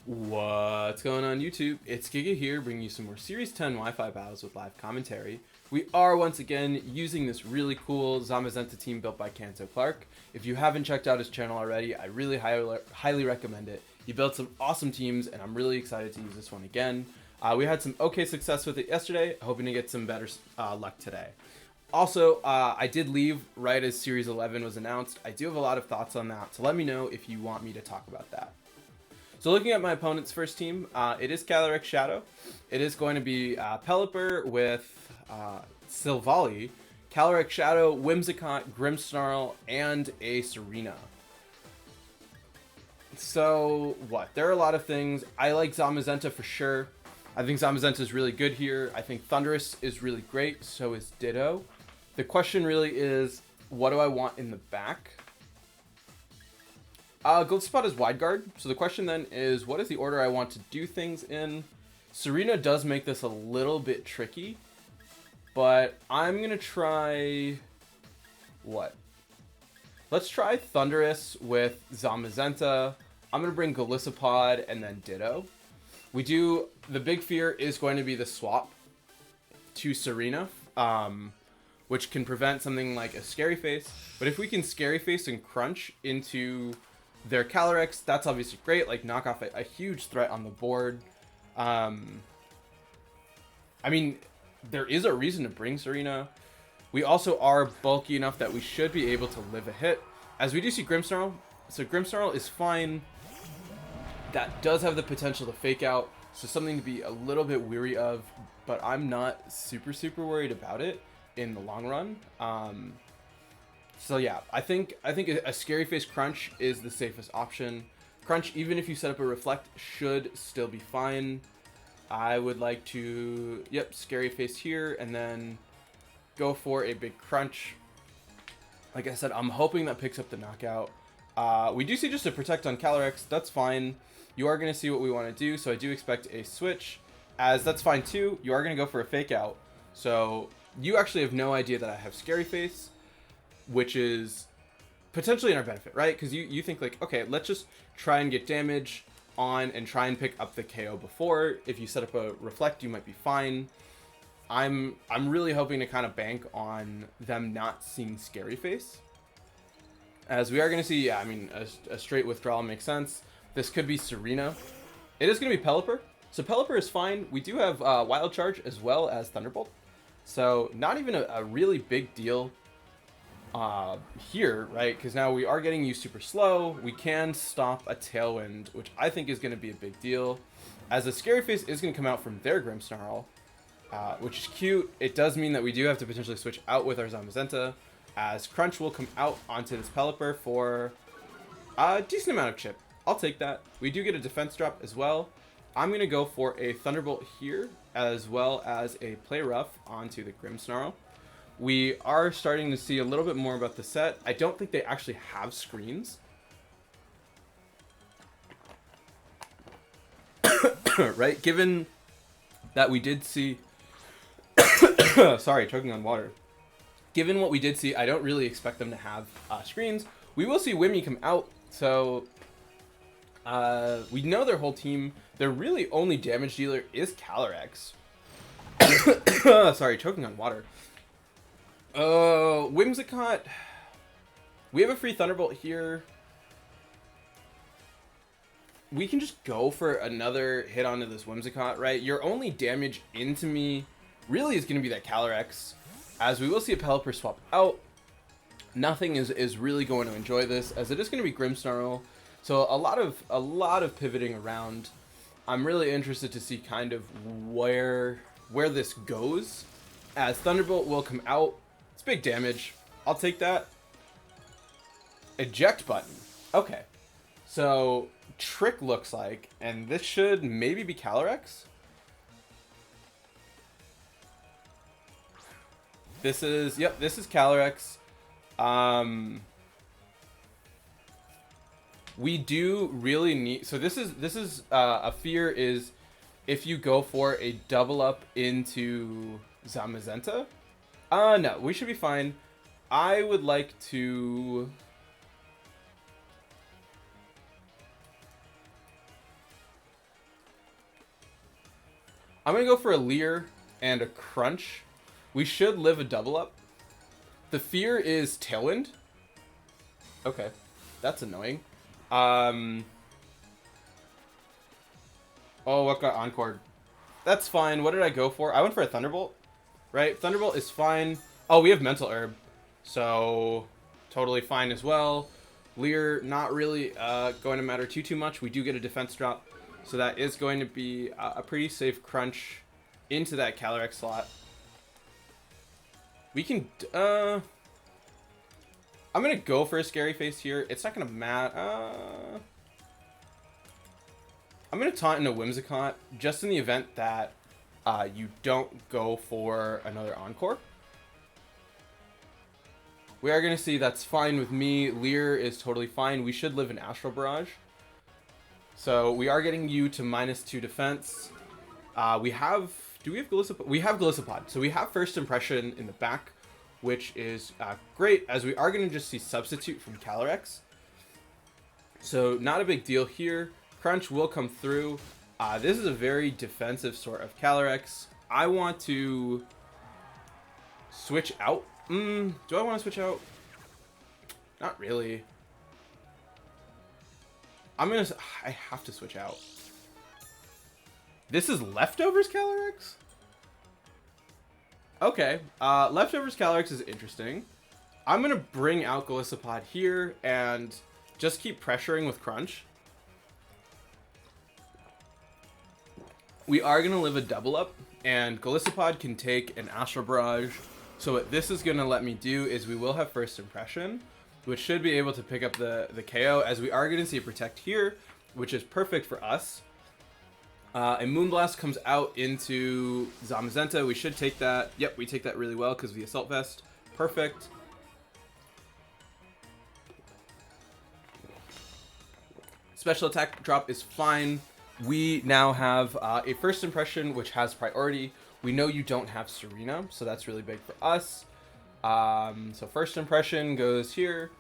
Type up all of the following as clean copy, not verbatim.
What's going on YouTube? It's Giga here, bringing you some more Series 10 Wi-Fi battles with live commentary. We are once again using this really cool Zamazenta team built by KantoClark. If you haven't checked out his channel already, I really highly recommend it. He built some awesome teams, and I'm really excited to use this one again. We had some okay success with it yesterday, hoping to get some better luck today. Also, I did leave right as Series 11 was announced. I do have a lot of thoughts on that, so let me know if you want me to talk about that. So looking at my opponent's first team, it is Galarian Shadow. It is going to be Pelipper with Silvally, Galarian Shadow, Whimsicott, Grimmsnarl, and a Serena. So what? There are a lot of things. I like Zamazenta for sure. I think Zamazenta is really good here. I think Thundurus is really great. So is Ditto. The question really is, what do I want in the back? Gold Spot is wide guard, so the question then is, what is the order I want to do things in? Serena does make this a little bit tricky, but I'm gonna try what? Let's try Thundurus with Zamazenta. I'm gonna bring Golisopod and then Ditto. The big fear is going to be the swap to Serena, which can prevent something like a Scary Face. But if we can Scary Face and Crunch into their Calyrex, that's obviously great, like knock off a huge threat on the board. I mean, there is a reason to bring Serena. We also are bulky enough that we should be able to live a hit, as we do see Grimmsnarl. So Grimmsnarl is fine. That does have the potential to fake out, so something to be a little bit weary of, but I'm not super worried about it in the long run. So yeah, I think a Scary Face Crunch is the safest option. Crunch, even if you set up a Reflect, should still be fine. I would like to, Scary Face here, and then go for a big Crunch. Like I said, I'm hoping that picks up the knockout. We do see just a Protect on Calyrex, that's fine. You are going to see what we want to do, so I do expect a switch, as that's fine too. You are going to go for a Fake Out, so you actually have no idea that I have Scary Face, which is potentially in our benefit, right? Because you think like, okay, let's just try and get damage on and try and pick up the KO before. If you set up a Reflect, you might be fine. I'm really hoping to kind of bank on them not seeing Scary Face, as we are going to see, yeah, I mean, a straight withdrawal makes sense. This could be Serena. It is going to be Pelipper. So Pelipper is fine. We do have Wild Charge as well as Thunderbolt. So not even a really big deal here, right? Because now we are getting you super slow. We can stop a Tailwind, which I think is going to be a big deal, as a Scary Face is going to come out from their Grimmsnarl, which is cute. It does mean that we do have to potentially switch out with our Zamazenta, as Crunch will come out onto this Pelipper for a decent amount of chip. I'll take that. We do get a defense drop as well. I'm going to go for a Thunderbolt here, as well as a Play Rough onto the Grimmsnarl. We are starting to see a little bit more about the set. I don't think they actually have screens. Right? Given that we did see... Sorry, choking on water. Given what we did see, I don't really expect them to have screens. We will see Wimmy come out, so... we know their whole team. Their really only damage dealer is Calyrex. Sorry, choking on water. Whimsicott. We have a free Thunderbolt here. We can just go for another hit onto this Whimsicott, right? Your only damage into me really is going to be that Calyrex, as we will see a Pelipper swap out. Nothing is really going to enjoy this, as it is going to be Grimmsnarl. So a lot of pivoting around. I'm really interested to see kind of where this goes, as Thunderbolt will come out. It's big damage. I'll take that. Eject button. Okay. So Trick looks like, and this should maybe be Calyrex. This is Calyrex. We do really need, so this is a fear is if you go for a double up into Zamazenta. No, we should be fine. I would like to I'm going to go for a Leer and a Crunch. We should live a double up. The fear is Tailwind. Okay, that's annoying. Oh, what got Encored? That's fine. What did I go for? I went for a Thunderbolt, right? Thunderbolt is fine. Oh, we have Mental Herb, so totally fine as well. Leer, not really going to matter too much. We do get a defense drop, so that is going to be a pretty safe crunch into that Calyrex slot. We can... I'm going to go for a Scary Face here. It's not going to matter... I'm going to taunt into Whimsicott just in the event that you don't go for another Encore. We are going to see that's fine with me. Leer is totally fine. We should live in Astral Barrage. So we are getting you to -2 defense. We have... Do we have Golisopod? We have Golisopod. So we have First Impression in the back, which is great, as we are going to just see Substitute from Calyrex. So not a big deal here. Crunch will come through. This is a very defensive sort of Calyrex. I want to switch out. Do I want to switch out? Not really. I have to switch out. This is Leftovers Calyrex? Okay. Leftovers Calyrex is interesting. I'm going to bring out Golisopod here and just keep pressuring with Crunch. We are going to live a double up, and Golisopod can take an Astral Barrage. So what this is going to let me do is we will have First Impression, which should be able to pick up the KO, as we are going to see a Protect here, which is perfect for us. And Moonblast comes out into Zamazenta. We should take that. Yep, we take that really well because of the Assault Vest. Perfect. Special attack drop is fine. We now have a First Impression, which has priority. We know you don't have Serena, so that's really big for us. So First Impression goes here.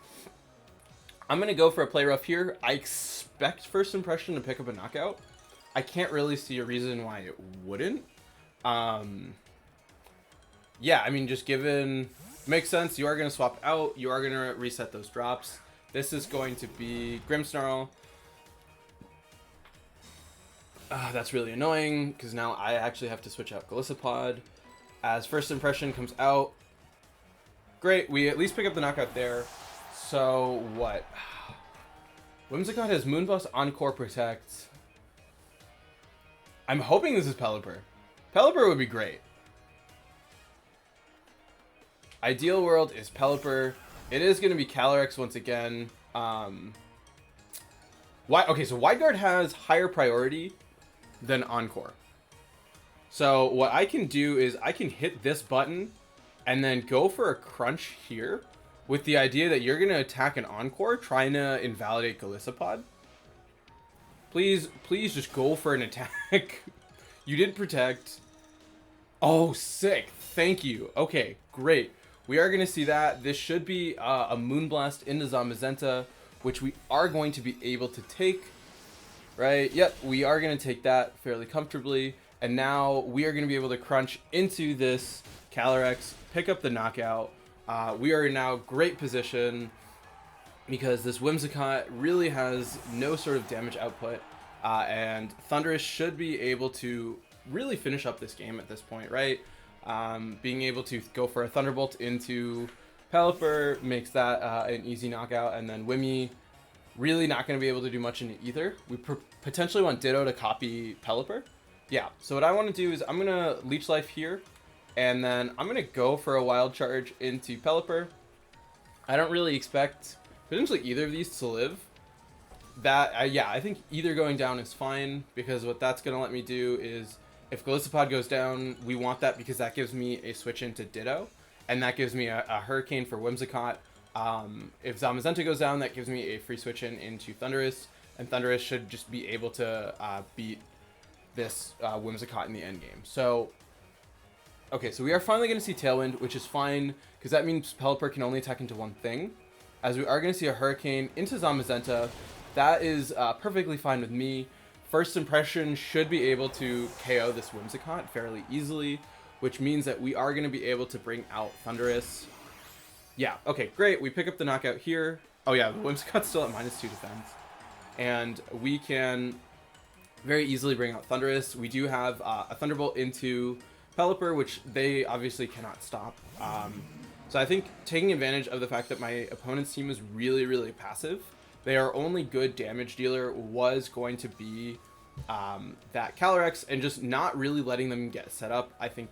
I'm going to go for a Play Rough here. I expect First Impression to pick up a knockout. I can't really see a reason why it wouldn't. Yeah, I mean, just given... Makes sense. You are going to swap out. You are going to reset those drops. This is going to be Grimmsnarl. That's really annoying, because now I actually have to switch out Golisopod. As First Impression comes out. Great, we at least pick up the knockout there. So, what? Whimsicott has Moonblast, Encore, Protect. I'm hoping this is Pelipper. Pelipper would be great. Ideal world is Pelipper. It is going to be Calyrex once again. Okay, so Wide Guard has higher priority than Encore. So what I can do is I can hit this button and then go for a Crunch here with the idea that you're going to attack an Encore trying to invalidate Golisopod. Please just go for an attack. You did Protect. Oh, sick. Thank you. Okay, great. We are going to see that. This should be a Moonblast into Zamazenta, which we are going to be able to take. Right? Yep, we are going to take that fairly comfortably. And now we are going to be able to crunch into this Calyrex, pick up the knockout. We are in now great position because this Whimsicott really has no sort of damage output. And Thundurus should be able to really finish up this game at this point, right? Being able to go for a Thunderbolt into Pelipper makes that an easy knockout. And then Wimmy really not going to be able to do much in either. We potentially want Ditto to copy Pelipper. Yeah, so what I want to do is I'm going to Leech Life here, and then I'm going to go for a Wild Charge into Pelipper. I don't really expect potentially either of these to live. Yeah, I think either going down is fine, because what that's going to let me do is, if Golisopod goes down, we want that because that gives me a switch into Ditto, and that gives me a Hurricane for Whimsicott. If Zamazenta goes down, that gives me a free switch into Thundurus, and Thundurus should just be able to beat this Whimsicott in the end game. So, okay, so we are finally going to see Tailwind, which is fine, because that means Pelipper can only attack into one thing. As we are going to see a Hurricane into Zamazenta, that is perfectly fine with me. First Impression should be able to KO this Whimsicott fairly easily, which means that we are going to be able to bring out Thundurus. Yeah, okay, great. We pick up the knockout here. Oh yeah, the Whimsicott's still at -2 defense. And we can very easily bring out Thundurus. We do have a Thunderbolt into Pelipper, which they obviously cannot stop. So I think taking advantage of the fact that my opponent's team is really, really passive, their only good damage dealer was going to be that Calyrex, and just not really letting them get set up, I think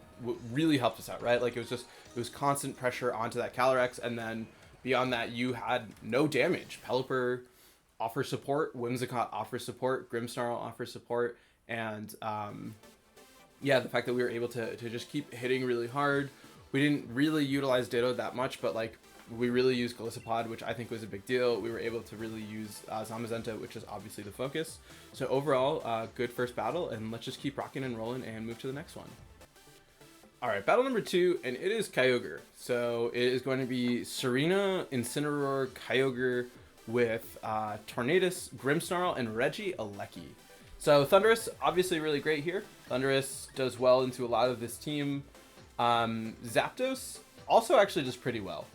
really helped us out, right? Like it was constant pressure onto that Calyrex, and then beyond that, you had no damage. Pelipper offers support, Whimsicott offers support, Grimmsnarl offers support, and yeah, the fact that we were able to just keep hitting really hard. We didn't really utilize Ditto that much, but like we really used Golisopod, which I think was a big deal. We were able to really use Zamazenta, which is obviously the focus. So overall, good first battle, and let's just keep rocking and rolling and move to the next one. All right, battle number 2, and it is Kyogre. So it is going to be Serena, Incineroar, Kyogre with Tornadus, Grimmsnarl, and Regieleki. So Thundurus, obviously really great here. Thundurus does well into a lot of this team. Zapdos also actually does pretty well.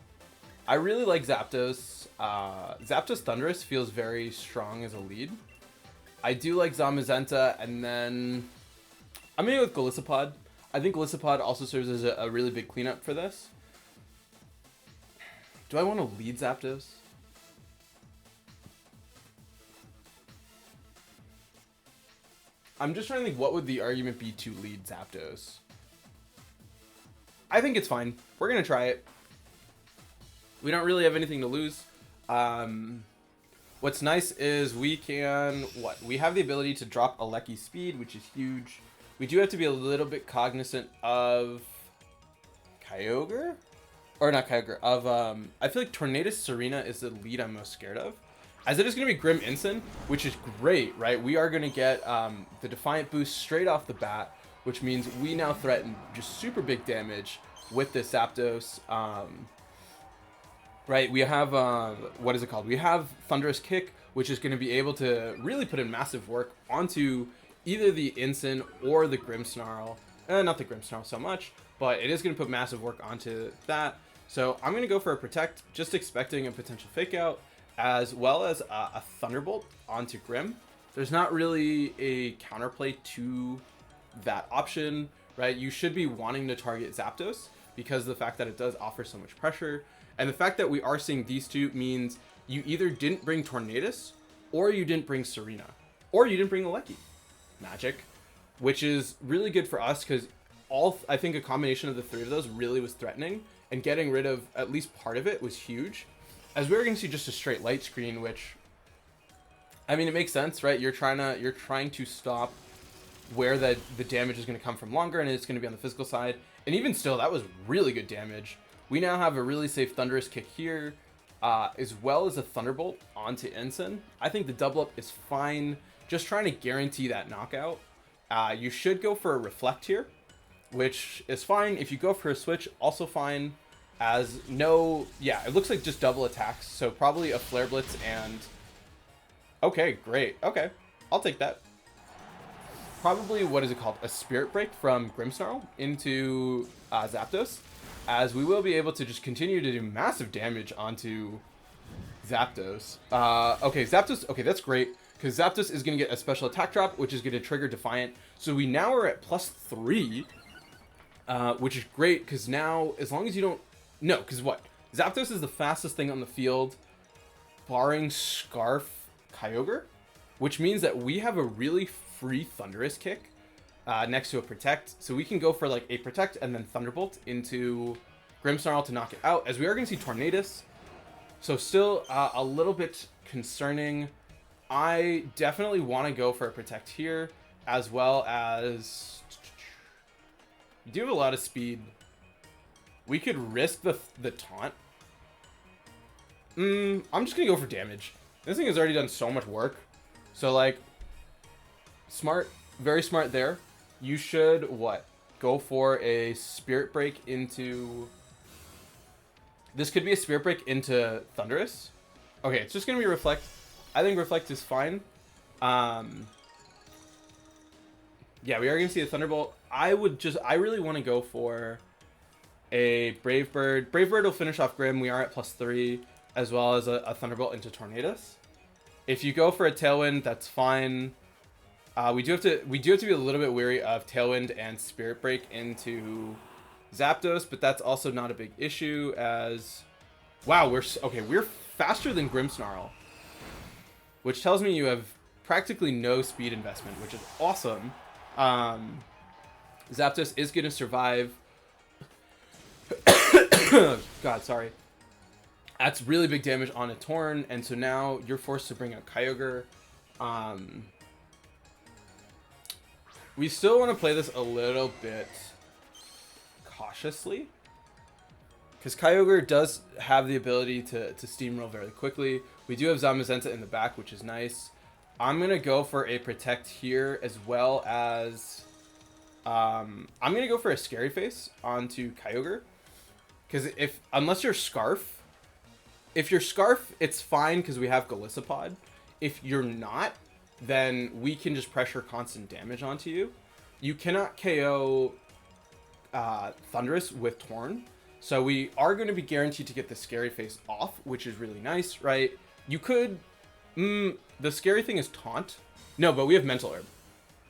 I really like Zapdos. Zapdos Thundurus feels very strong as a lead. I do like Zamazenta, and then I'm gonna go with Golisopod. I think Golisopod also serves as a really big cleanup for this. Do I want to lead Zapdos? I'm just trying to think what would the argument be to lead Zapdos. I think it's fine. We're gonna try it. We don't really have anything to lose. What's nice is we can, we have the ability to drop Aleki's speed, which is huge. We do have to be a little bit cognizant of Kyogre? Or not Kyogre, of, I feel like Tornadus Serena is the lead I'm most scared of. As it is going to be Grim Incin, which is great, right? We are going to get the Defiant boost straight off the bat, which means we now threaten just super big damage with this Zapdos. Right, we have, what is it called? We have Thunderous Kick, which is going to be able to really put in massive work onto either the Incin or the Grimmsnarl. Not the Grimmsnarl so much, but it is going to put massive work onto that. So I'm going to go for a Protect, just expecting a potential Fake Out, as well as a Thunderbolt onto Grimm. There's not really a counterplay to that option, right? You should be wanting to target Zapdos because of the fact that it does offer so much pressure. And the fact that we are seeing these two means you either didn't bring Tornadus, or you didn't bring Serena, or you didn't bring Aleki. Magic, which is really good for us because I think a combination of the three of those really was threatening, and getting rid of at least part of it was huge. As we were going to see just a straight light screen, which, I mean, it makes sense, right? You're trying to stop where the damage is going to come from longer, and it's going to be on the physical side. And even still, that was really good damage. We now have a really safe Thunderous Kick here, as well as a Thunderbolt onto Incin. I think the double up is fine. Just trying to guarantee that knockout. You should go for a Reflect here, which is fine. If you go for a Switch, also fine. As no, yeah, it looks like just double attacks. So probably a Flare Blitz and... Okay, great. Okay, I'll take that. Probably, what is it called? A Spirit Break from Grimmsnarl into Zapdos. As we will be able to just continue to do massive damage onto Zapdos. Okay, Zapdos, okay, that's great. Because Zapdos is going to get a special attack drop, which is going to trigger Defiant. So we now are at +3, which is great. Because now, as long as you don't... No, because what? Zapdos is the fastest thing on the field, barring Scarf Kyogre. Which means that we have a really free Thunderous Kick next to a Protect. So we can go for like a Protect and then Thunderbolt into Grimmsnarl to knock it out. As we are going to see Tornadus. So still a little bit concerning. I definitely want to go for a Protect here, as well as... You do have a lot of speed. We could risk the taunt. I'm just going to go for damage. This thing has already done so much work. So, like, smart, very smart there. You should, what? Go for a Spirit Break into... This could be a Spirit Break into Thundurus. Okay, it's just going to be Reflect. I think Reflect is fine. Yeah, we are going to see a Thunderbolt. I really want to go for a Brave Bird. Brave Bird will finish off Grim. We are at +3, as well as a Thunderbolt into Tornadus. If you go for a Tailwind, that's fine. We do have to be a little bit wary of Tailwind and Spirit Break into Zapdos, but that's also not a big issue as... Wow, we're faster than Grimmsnarl, which tells me you have practically no speed investment, which is awesome. Zapdos is going to survive. God, sorry. That's really big damage on a Torn, and so now you're forced to bring out Kyogre. We still want to play this a little bit cautiously, because Kyogre does have the ability to steamroll very quickly. We do have Zamazenta in the back, which is nice. I'm going to go for a Protect here, as well as... I'm going to go for a Scary Face onto Kyogre. Because unless you're Scarf... If you're Scarf, it's fine because we have Golisopod. If you're not, then we can just pressure constant damage onto you. You cannot KO Thundurus with Torn. So we are going to be guaranteed to get the Scary Face off, which is really nice, right? You could... the scary thing is Taunt. No, but we have Mental Herb.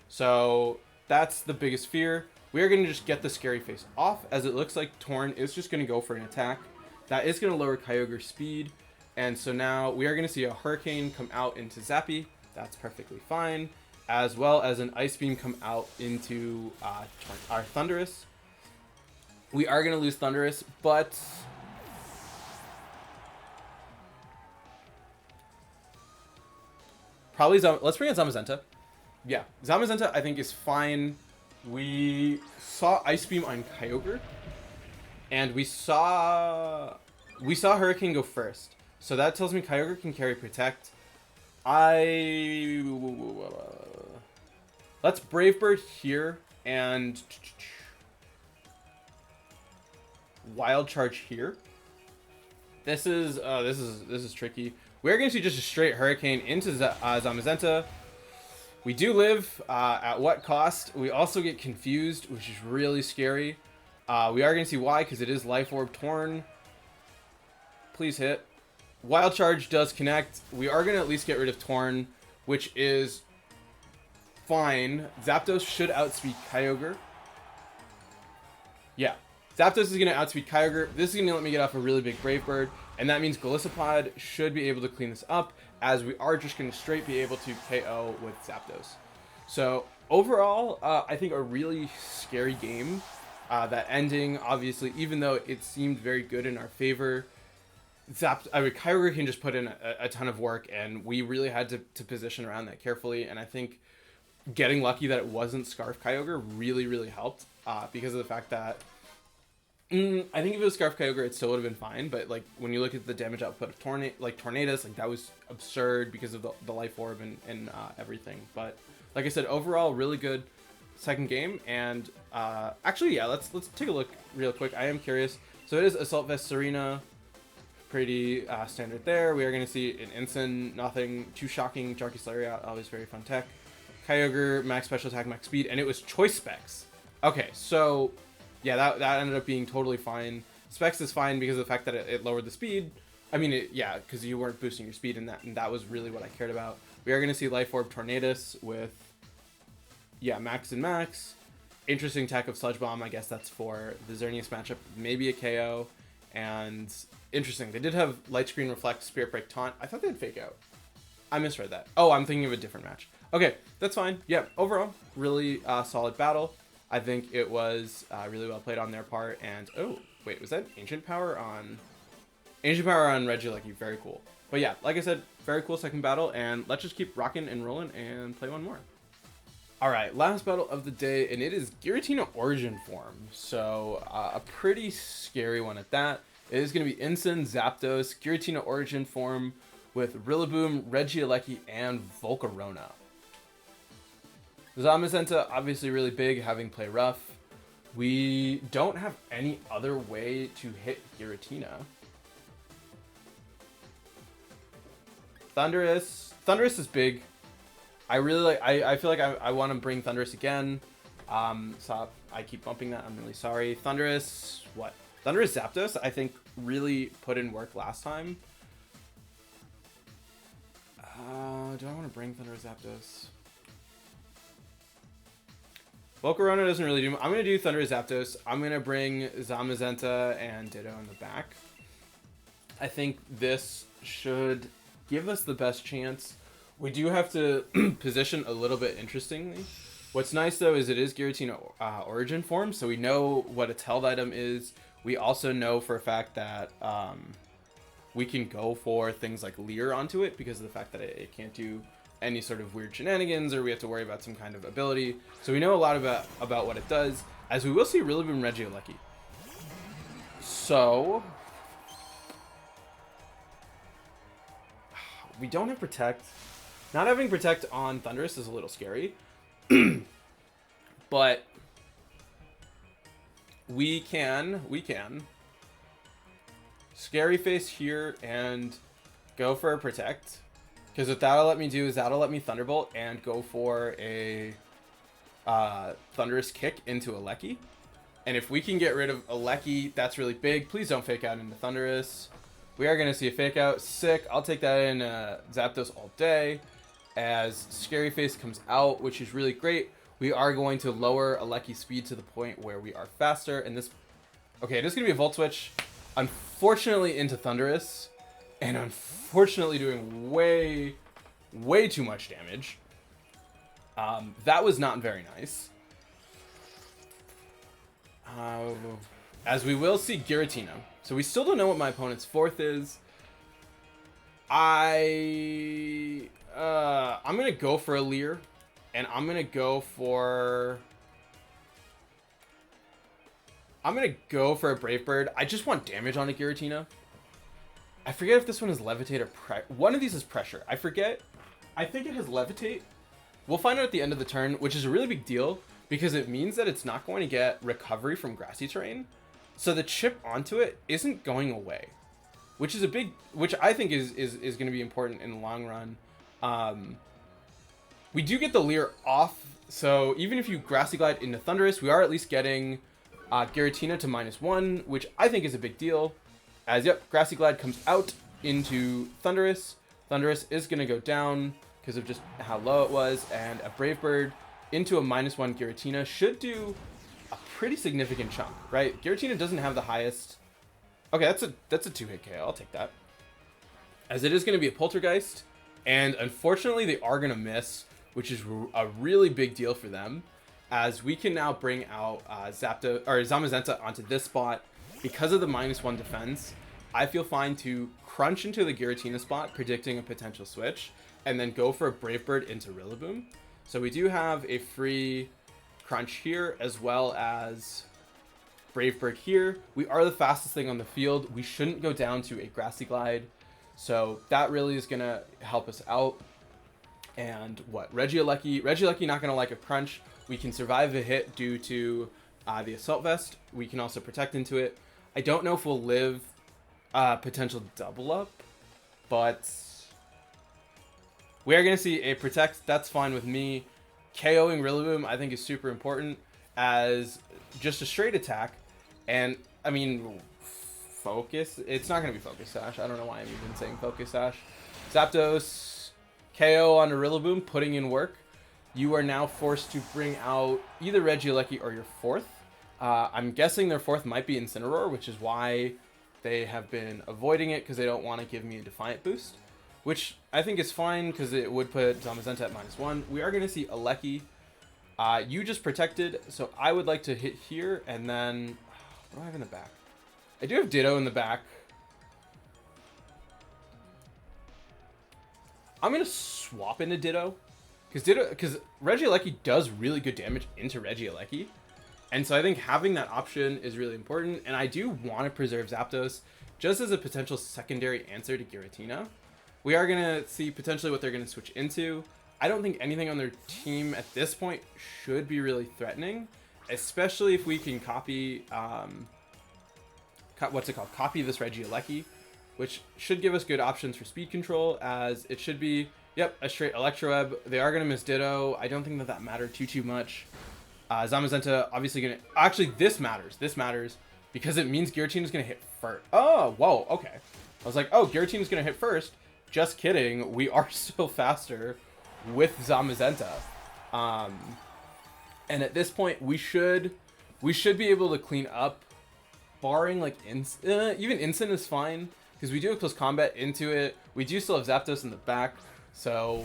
So that's the biggest fear. We are going to just get the Scary Face off, as it looks like Torn is just going to go for an attack. That is going to lower Kyogre's speed. And so now we are going to see a Hurricane come out into Zappy. That's perfectly fine. As well as an Ice Beam come out into our Thundurus. We are going to lose Thundurus, but... Probably let's bring in Zamazenta. Yeah, Zamazenta I think is fine. We saw Ice Beam on Kyogre, and we saw Hurricane go first. So that tells me Kyogre can carry Protect. Let's Brave Bird here and Wild Charge here. This is tricky. We're going to see just a straight Hurricane into Zamazenta. We do live. At what cost? We also get confused, which is really scary. We are going to see why, because it is Life Orb Torn. Please hit. Wild Charge does connect. We are going to at least get rid of Torn, which is fine. Zapdos should outspeed Kyogre. Yeah. Zapdos is going to outspeed Kyogre. This is going to let me get off a really big Brave Bird. And that means Golisopod should be able to clean this up, as we are just going to straight be able to KO with Zapdos. So overall, I think a really scary game. That ending, obviously, even though it seemed very good in our favor, Kyogre can just put in a ton of work, and we really had to position around that carefully. And I think getting lucky that it wasn't Scarf Kyogre really, really helped, because of the fact that I think if it was Scarf Kyogre, it still would have been fine. But like when you look at the damage output of Tornadus, like that was absurd because of the Life Orb and everything. But like I said, overall, really good second game. And actually, yeah, let's take a look real quick. I am curious. So it is Assault Vest Serena, pretty standard there. We are going to see an Ensign, nothing too shocking. Jarky Lariat, always very fun tech. Kyogre, max special attack, max speed, and it was choice specs. Okay, so yeah, that ended up being totally fine. Specs is fine because of the fact that it lowered the speed. I mean, yeah, because you weren't boosting your speed, and that was really what I cared about. We are going to see Life Orb Tornadus with, yeah, max and max. Interesting tech of Sludge Bomb. I guess that's for the Xerneas matchup. Maybe a KO. And interesting. They did have Light Screen Reflect, Spirit Break, Taunt. I thought they had Fake Out. I misread that. Oh, I'm thinking of a different match. Okay, that's fine. Yeah, overall, really solid battle. I think it was really well played on their part. And, oh, wait, was that Ancient Power on Regieleki? Very cool. But yeah, like I said, very cool second battle. And let's just keep rocking and rolling and play one more. All right, last battle of the day, and it is Giratina Origin Form. So a pretty scary one at that. It is going to be Ensign, Zapdos, Giratina Origin Form with Rillaboom, Regieleki, and Volcarona. Zamazenta, obviously really big, having play rough. We don't have any other way to hit Giratina. Thundurus is big. I really like. I feel like I want to bring Thundurus again. Stop. I keep bumping that. I'm really sorry. Thundurus. What? Thundurus Zapdos, I think, really put in work last time. Do I want to bring Thundurus Zapdos? Volcarona doesn't really do. I'm going to do Thundurus Zapdos. I'm going to bring Zamazenta and Ditto in the back. I think this should give us the best chance. We do have to position a little bit interestingly. What's nice, though, is it is Giratina origin form, so we know what its held item is. We also know for a fact that we can go for things like Leer onto it because of the fact that it can't do any sort of weird shenanigans, or we have to worry about some kind of ability. So we know a lot about what it does, as we will see Rillaboom Regieleki. So we don't have Protect. Not having Protect on Thundurus is a little scary. But we can Scary Face here and go for a Protect. Because what that'll let me do is that'll let me Thunderbolt and go for a Thunderous Kick into Aleki. And if we can get rid of Aleki, that's really big. Please don't fake out into Thundurus. We are going to see a fake out. Sick. I'll take that in Zapdos all day. As Scary Face comes out, which is really great. We are going to lower Aleki's speed to the point where we are faster. And this... Okay, it is going to be a Volt Switch. Unfortunately into Thundurus. And unfortunately doing way too much damage. That was not very nice. As we will see Giratina. So we still don't know what my opponent's fourth is. I'm going to go for a Leer. And I'm going to go for a Brave Bird. I just want damage on a Giratina. I forget if this one is Levitate or one of these is Pressure. I forget. I think it has Levitate. We'll find out at the end of the turn, which is a really big deal because it means that it's not going to get recovery from grassy terrain. So the chip onto it isn't going away, which is which I think is going to be important in the long run. We do get the Leer off, so even if you Grassy Glide into Thundurus, we are at least getting Giratina to -1, which I think is a big deal. As, yep, Grassy Glide comes out into Thundurus. Thundurus is going to go down because of just how low it was, and a Brave Bird into a -1 Giratina should do a pretty significant chunk, right? Giratina doesn't have the highest... Okay, that's a 2-hit KO. I'll take that. As it is going to be a Poltergeist, and unfortunately they are going to miss, which is a really big deal for them, as we can now bring out Zapdos or Zamazenta onto this spot. Because of the -1 defense, I feel fine to crunch into the Giratina spot, predicting a potential switch, and then go for a Brave Bird into Rillaboom. So we do have a free crunch here, as well as Brave Bird here. We are the fastest thing on the field. We shouldn't go down to a Grassy Glide, so that really is going to help us out. And what? Regieleki not going to like a crunch. We can survive a hit due to the Assault Vest. We can also protect into it. I don't know if we'll live potential double up, but we are going to see a protect. That's fine with me. KOing Rillaboom I think is super important as just a straight attack. And I mean, focus. It's not going to be Focus Sash. I don't know why I'm even saying Focus Sash. Zapdos. KO on a Rillaboom, putting in work. You are now forced to bring out either Regieleki or your fourth. I'm guessing their fourth might be Incineroar, which is why they have been avoiding it, because they don't want to give me a Defiant boost, which I think is fine because it would put Zamazenta at -1. We are going to see Aleki. You just protected, so I would like to hit here, and then... What do I have in the back? I do have Ditto in the back. I'm going to swap into Ditto. Because Regieleki does really good damage into Regieleki. And so I think having that option is really important. And I do want to preserve Zapdos just as a potential secondary answer to Giratina. We are going to see potentially what they're going to switch into. I don't think anything on their team at this point should be really threatening. Especially if we can copy... Copy this Regieleki, which should give us good options for speed control, as it should be Yep, a straight Electroweb. They are going to miss Ditto. I don't think that that mattered too much. Zamazenta obviously going to... Actually, this matters. This matters because it means Giratina is going to hit first. Oh, whoa, okay. I was like, oh, Giratina is going to hit first. Just kidding. We are still faster with Zamazenta. And at this point, we should be able to clean up, barring like even Instant is fine because we do have close combat into it. We do still have Zapdos in the back, so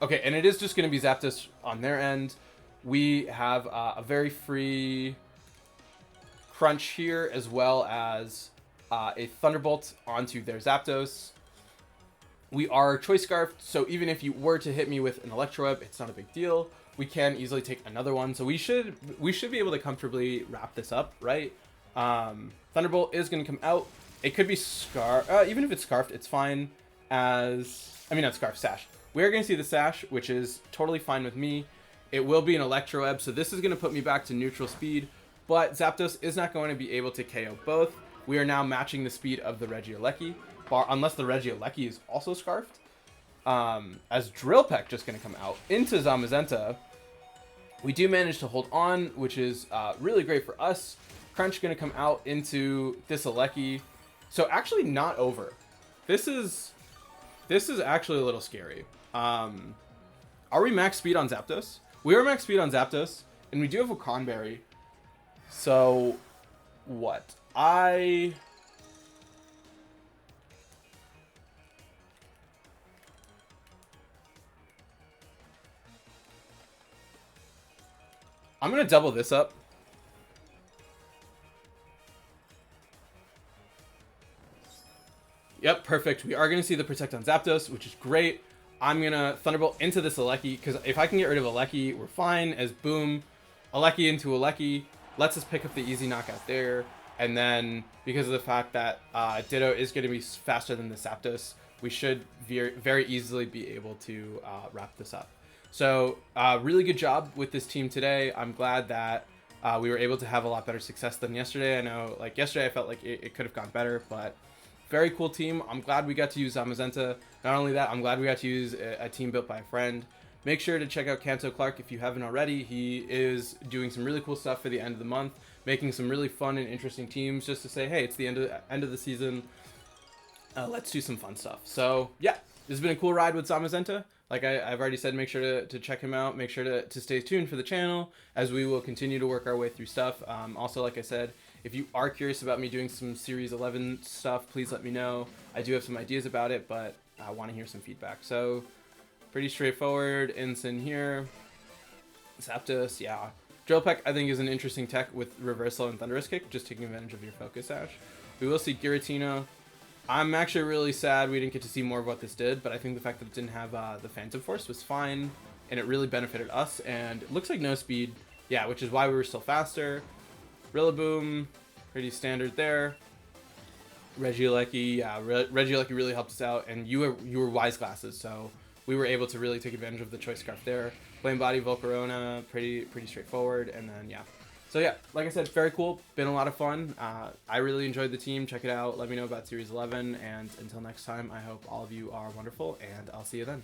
okay. And it is just going to be Zapdos on their end. We have a very free Crunch here, as well as a Thunderbolt onto their Zapdos. We are Choice Scarfed, so even if you were to hit me with an Electroweb, it's not a big deal. We can easily take another one, so we should be able to comfortably wrap this up, right? Thunderbolt is going to come out. It could be Scarf. Even if it's Scarfed, it's fine as... I mean, not Scarf, Sash. We are going to see the Sash, which is totally fine with me. It will be an Electroweb, so this is going to put me back to neutral speed, but Zapdos is not going to be able to KO both. We are now matching the speed of the Regieleki, unless the Regieleki is also Scarfed. As Drill Peck just going to come out into Zamazenta. We do manage to hold on, which is really great for us. Crunch going to come out into this Aleki. So actually not over. This is actually a little scary. Are we max speed on Zapdos? We are max speed on Zapdos, and we do have a Conberry. So what? I'm going to double this up. Yep, perfect. We are going to see the Protect on Zapdos, which is great. I'm going to Thunderbolt into this Aleki, because if I can get rid of Aleki, we're fine. As boom, Aleki into Aleki, lets us pick up the easy knockout there. And then, because of the fact that Ditto is going to be faster than the Zapdos, we should very easily be able to wrap this up. So, really good job with this team today. I'm glad that we were able to have a lot better success than yesterday. I know, like, yesterday I felt like it could have gone better, but very cool team. I'm glad we got to use Zamazenta. Not only that, I'm glad we got to use a team built by a friend. Make sure to check out KantoClark if you haven't already. He is doing some really cool stuff for the end of the month, making some really fun and interesting teams just to say, hey, it's the end of the season. Let's do some fun stuff. So, yeah, this has been a cool ride with Zamazenta. Like I've already said, make sure to check him out. Make sure to stay tuned for the channel as we will continue to work our way through stuff. Also, like I said, if you are curious about me doing some Series 11 stuff, please let me know. I do have some ideas about it, but I want to hear some feedback. So, pretty straightforward. Ensign here. Zapdos, yeah. Drill Peck, I think, is an interesting tech with Reversal and Thundurus Kick, just taking advantage of your Focus Sash. We will see Giratina. I'm actually really sad we didn't get to see more of what this did, but I think the fact that it didn't have the Phantom Force was fine, and it really benefited us, and it looks like no speed, yeah, which is why we were still faster. Rillaboom, pretty standard there. Regieleki, yeah, Regieleki really helped us out, and you were Wise Glasses, so we were able to really take advantage of the Choice Scarf there. Flame Body, Volcarona, pretty straightforward, and then, yeah. So yeah, like I said, very cool. Been a lot of fun. I really enjoyed the team. Check it out. Let me know about Series 11. And until next time, I hope all of you are wonderful, and I'll see you then.